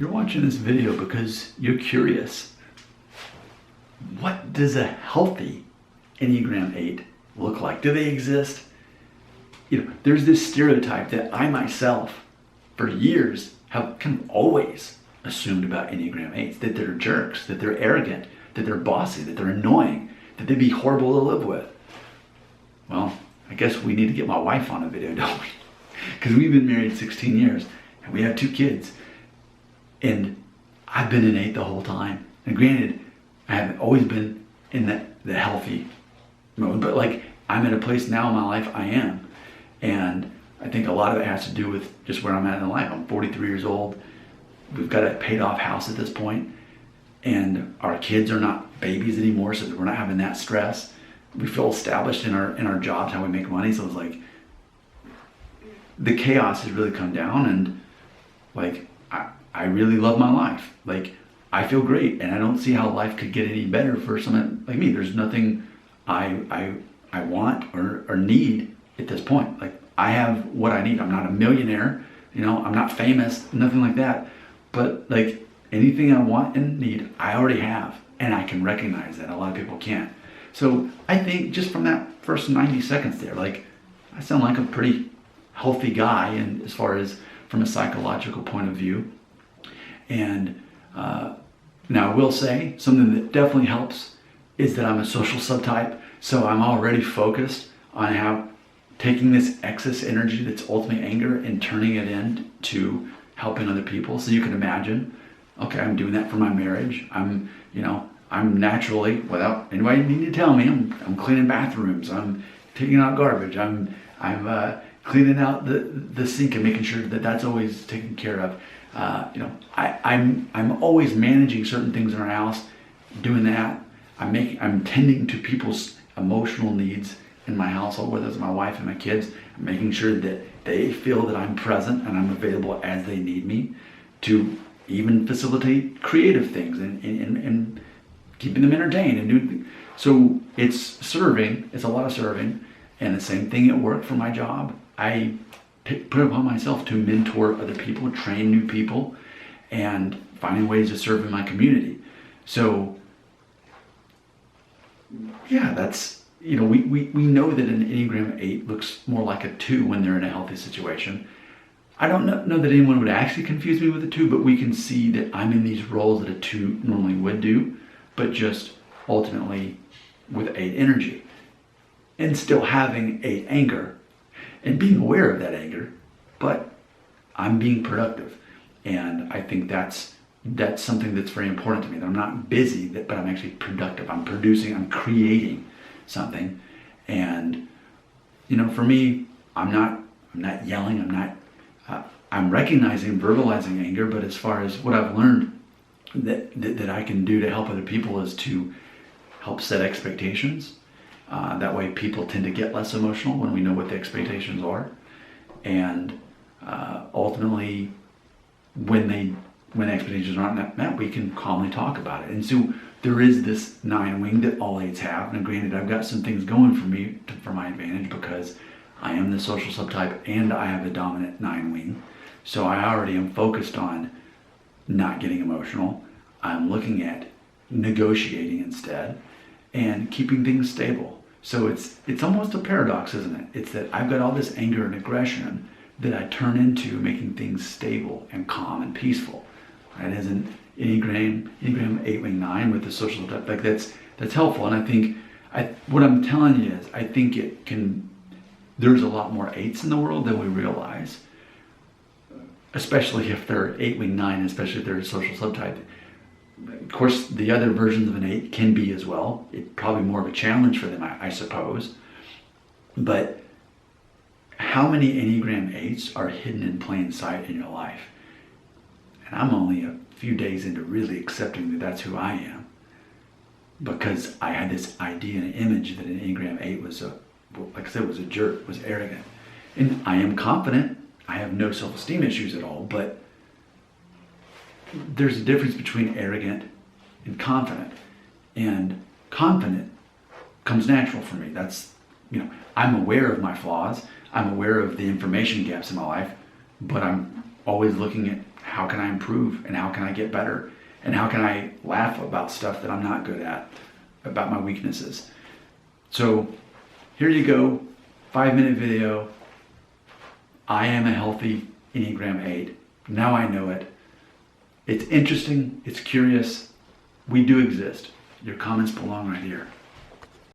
You're watching this video because you're curious. What does a healthy Enneagram 8 look like? Do they exist? There's this stereotype that I myself, for years, have kind of always assumed about Enneagram 8s, that they're jerks, that they're arrogant, that they're bossy, that they're annoying, that they'd be horrible to live with. Well, I guess we need to get my wife on a video, don't we? Because we've been married 16 years and we have 2 kids. And I've been an 8 the whole time. And granted, I haven't always been in the healthy mode, but like I'm at a place now in my life I am. And I think a lot of it has to do with just where I'm at in life. I'm 43 years old. We've got a paid off house at this point, and our kids are not babies anymore, so we're not having that stress. We feel established in our jobs, how we make money. So it's like the chaos has really come down, and like I really love my life. Like I feel great, and I don't see how life could get any better for someone like me. There's nothing I want or need at this point. Like I have what I need. I'm not a millionaire, I'm not famous, nothing like that. But like anything I want and need, I already have, and I can recognize that. A lot of people can't. So I think just from that first 90 seconds there, like I sound like a pretty healthy guy, and as far as from a psychological point of view. And now I will say something that definitely helps is that I'm a social subtype, so I'm already focused on how taking this excess energy that's ultimately anger and turning it into helping other people. So you can imagine, okay, I'm doing that for my marriage. I'm naturally, without anybody needing to tell me, I'm cleaning bathrooms. I'm taking out garbage. I'm cleaning out the sink and making sure that that's always taken care of. I'm always managing certain things in our house, doing that. I'm tending to people's emotional needs in my household, whether it's my wife and my kids. I'm making sure that they feel that I'm present and I'm available as they need me, to even facilitate creative things and keeping them entertained and doing. So it's serving. It's a lot of serving, and the same thing at work for my job. I put it upon myself to mentor other people, train new people, and finding ways to serve in my community. So yeah, that's, we know that an Enneagram 8 looks more like a 2 when they're in a healthy situation. I don't know that anyone would actually confuse me with a 2, but we can see that I'm in these roles that a 2 normally would do, but just ultimately with 8 energy, and still having 8 anger and being aware of that anger, but I'm being productive. And I think that's something that's very important to me, that I'm not busy, but I'm actually productive. I'm producing, I'm creating something. And for me, I'm not yelling, I'm recognizing, verbalizing anger, but as far as what I've learned that I can do to help other people is to help set expectations. That way people tend to get less emotional when we know what the expectations are. And ultimately, when the expectations aren't met, we can calmly talk about it. And so there is this 9 wing that all 8s have. And granted, I've got some things going for me for my advantage, because I am the social subtype and I have a dominant 9 wing. So I already am focused on not getting emotional. I'm looking at negotiating instead and keeping things stable. So it's almost a paradox, isn't it? It's that I've got all this anger and aggression that I turn into making things stable and calm and peaceful. Right? As an Enneagram 8 wing 9 with the social type, like that's helpful. And I think what I'm telling you is I think there's a lot more 8s in the world than we realize, especially if they're 8 wing 9, especially if they're a social subtype. Of course, the other versions of an 8 can be as well. It's probably more of a challenge for them, I suppose. But how many Enneagram 8s are hidden in plain sight in your life? And I'm only a few days into really accepting that that's who I am, because I had this idea and image that an Enneagram 8 was like I said, was a jerk, was arrogant. And I am confident. I have no self-esteem issues at all, but there's a difference between arrogant and confident. And confident comes natural for me. That's, I'm aware of my flaws. I'm aware of the information gaps in my life, but I'm always looking at how can I improve and how can I get better? And how can I laugh about stuff that I'm not good at, about my weaknesses? So here you go, 5-minute video. I am a healthy Enneagram 8. Now I know it. It's interesting, it's curious. We do exist. Your comments belong right here.